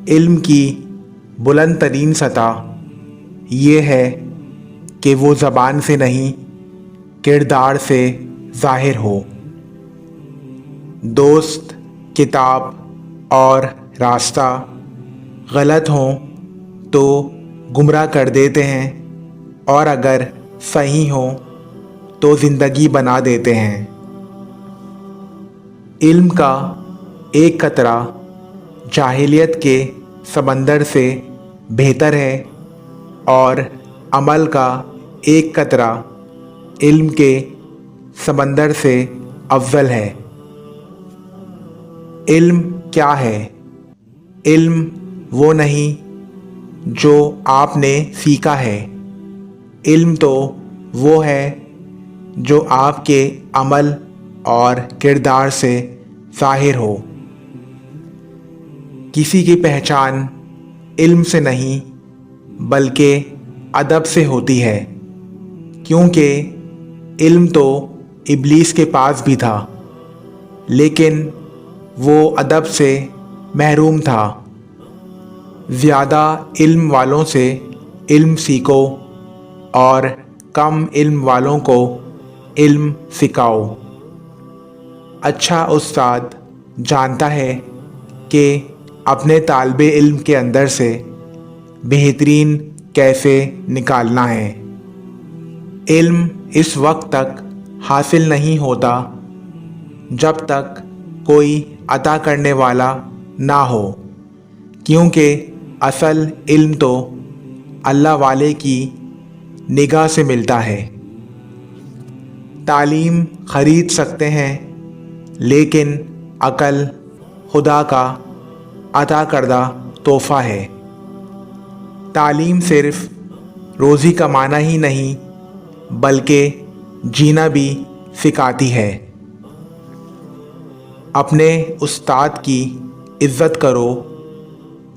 علم کی بلند ترین سطح یہ ہے کہ وہ زبان سے نہیں کردار سے ظاہر ہو۔ دوست، کتاب اور راستہ غلط ہوں تو گمراہ کر دیتے ہیں، اور اگر صحیح ہوں تو زندگی بنا دیتے ہیں۔ علم کا ایک قطرہ جاہلیت کے سمندر سے بہتر ہے، اور عمل کا ایک قطرہ علم کے سمندر سے افضل ہے۔ علم کیا ہے؟ علم وہ نہیں جو آپ نے سیکھا ہے، علم تو وہ ہے جو آپ کے عمل اور کردار سے ظاہر ہو۔ کسی کی پہچان علم سے نہیں بلکہ ادب سے ہوتی ہے، کیونکہ علم تو ابلیس کے پاس بھی تھا، لیکن وہ ادب سے محروم تھا۔ زیادہ علم والوں سے علم سیکھو اور کم علم والوں کو علم سکھاؤ۔ اچھا استاد جانتا ہے کہ اپنے طالب علم کے اندر سے بہترین کیسے نکالنا ہے۔ علم اس وقت تک حاصل نہیں ہوتا جب تک کوئی عطا کرنے والا نہ ہو، کیونکہ اصل علم تو اللہ والے کی نگاہ سے ملتا ہے۔ تعلیم خرید سکتے ہیں، لیکن عقل خدا کا عطا کردہ تحفہ ہے۔ تعلیم صرف روزی کمانا ہی نہیں بلکہ جینا بھی سکھاتی ہے۔ اپنے استاد کی عزت کرو،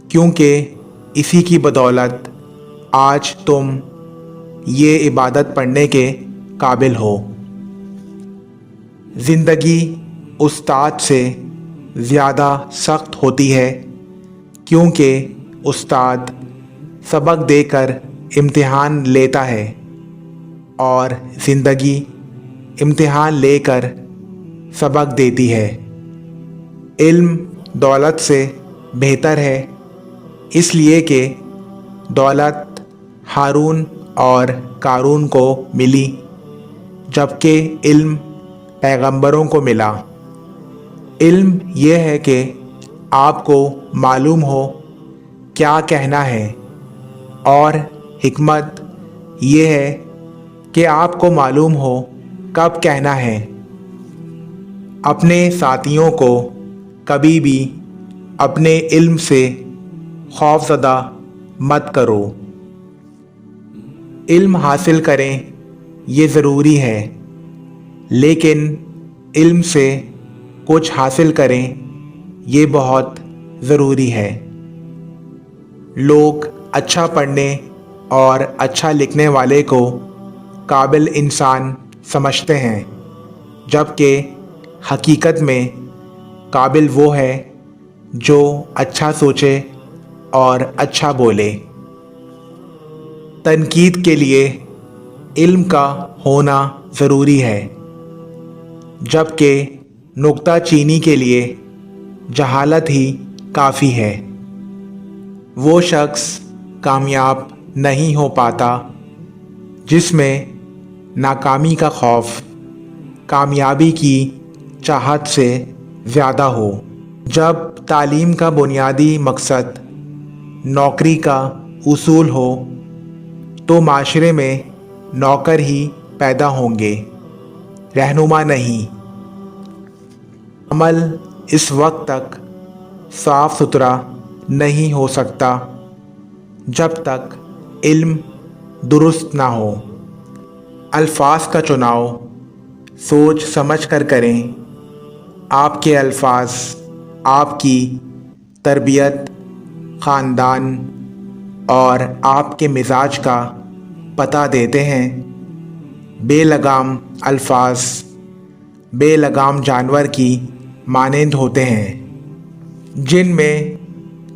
کیونکہ اسی کی بدولت آج تم یہ عبادت پڑھنے کے قابل ہو۔ زندگی استاد سے زیادہ سخت ہوتی ہے، کیونکہ استاد سبق دے کر امتحان لیتا ہے، اور زندگی امتحان لے کر سبق دیتی ہے۔ علم دولت سے بہتر ہے، اس لیے کہ دولت ہارون اور قارون کو ملی، جبکہ علم پیغمبروں کو ملا۔ علم یہ ہے کہ آپ کو معلوم ہو کیا کہنا ہے، اور حکمت یہ ہے کہ آپ کو معلوم ہو کب کہنا ہے۔ اپنے ساتھیوں کو کبھی بھی اپنے علم سے خوف زدہ مت کرو۔ علم حاصل کریں یہ ضروری ہے، لیکن علم سے کچھ حاصل کریں یہ بہت ضروری ہے۔ لوگ اچھا پڑھنے اور اچھا لکھنے والے کو قابل انسان سمجھتے ہیں، جبکہ حقیقت میں قابل وہ ہے جو اچھا سوچے اور اچھا بولے۔ تنقید کے لیے علم کا ہونا ضروری ہے، جبکہ نکتہ چینی کے لیے جہالت ہی کافی ہے۔ وہ شخص کامیاب نہیں ہو پاتا جس میں ناکامی کا خوف کامیابی کی چاہت سے زیادہ ہو۔ جب تعلیم کا بنیادی مقصد نوکری کا حصول ہو تو معاشرے میں نوکر ہی پیدا ہوں گے، رہنما نہیں۔ عمل اس وقت تک صاف ستھرا نہیں ہو سکتا جب تک علم درست نہ ہو۔ الفاظ کا چناؤ سوچ سمجھ کر کریں۔ آپ کے الفاظ آپ کی تربیت، خاندان اور آپ کے مزاج کا پتہ دیتے ہیں۔ بے لگام الفاظ بے لگام جانور کی مانند ہوتے ہیں، جن میں